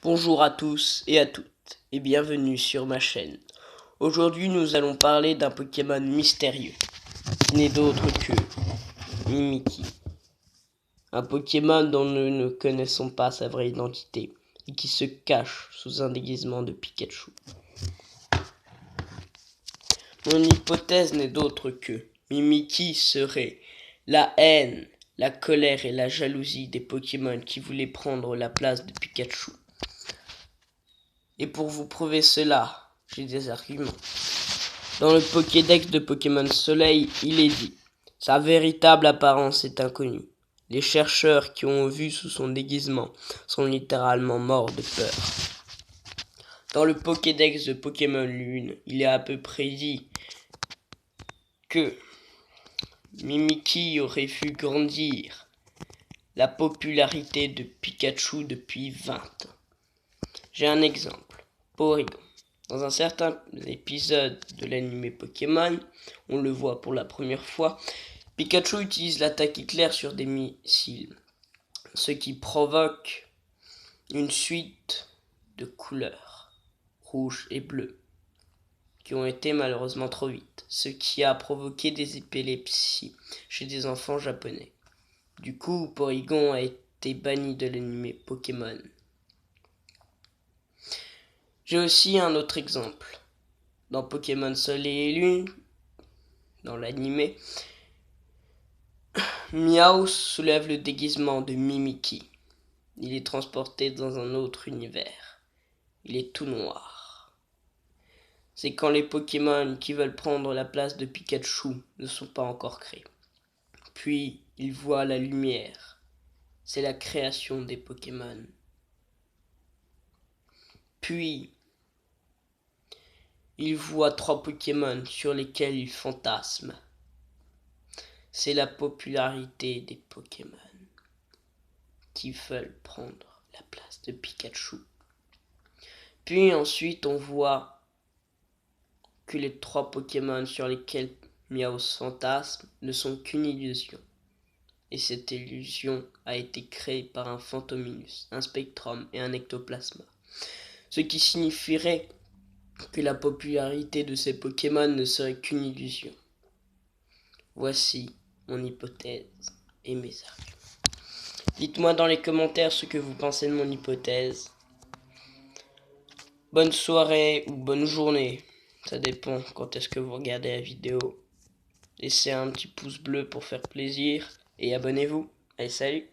Bonjour à tous et à toutes, et bienvenue sur ma chaîne. Aujourd'hui nous allons parler d'un Pokémon mystérieux, qui n'est d'autre que Mimikyu. Un Pokémon dont nous ne connaissons pas sa vraie identité, et qui se cache sous un déguisement de Pikachu. Mon hypothèse n'est d'autre que Mimikyu serait la haine, la colère et la jalousie des Pokémon qui voulaient prendre la place de Pikachu. Et pour vous prouver cela, j'ai des arguments. Dans le Pokédex de Pokémon Soleil, il est dit « Sa véritable apparence est inconnue. Les chercheurs qui ont vu sous son déguisement sont littéralement morts de peur. » Dans le Pokédex de Pokémon Lune, il est à peu près dit que Mimikyu aurait vu grandir la popularité de Pikachu depuis 20 ans. J'ai un exemple, Porygon. Dans un certain épisode de l'anime Pokémon, on le voit pour la première fois, Pikachu utilise l'attaque éclair sur des missiles, ce qui provoque une suite de couleurs, rouge et bleu, qui ont été malheureusement trop vite, ce qui a provoqué des épilepsies chez des enfants japonais. Du coup, Porygon a été banni de l'anime Pokémon. J'ai aussi un autre exemple. Dans Pokémon Soleil et Lune, dans l'anime, Meowth soulève le déguisement de Mimikyu. Il est transporté dans un autre univers. Il est tout noir. C'est quand les Pokémon qui veulent prendre la place de Pikachu ne sont pas encore créés. Puis, il voit la lumière. C'est la création des Pokémon. Puis, il voit 3 Pokémon sur lesquels il fantasme. C'est la popularité des Pokémon qui veulent prendre la place de Pikachu. Puis ensuite, on voit que les 3 Pokémon sur lesquels Meowth fantasme ne sont qu'une illusion. Et cette illusion a été créée par un Phantominus, un Spectrum et un Ectoplasma. Ce qui signifierait que la popularité de ces Pokémon ne serait qu'une illusion. Voici mon hypothèse et mes arguments. Dites-moi dans les commentaires ce que vous pensez de mon hypothèse. Bonne soirée ou bonne journée, ça dépend quand est-ce que vous regardez la vidéo. Laissez un petit pouce bleu pour faire plaisir et abonnez-vous. Allez, salut!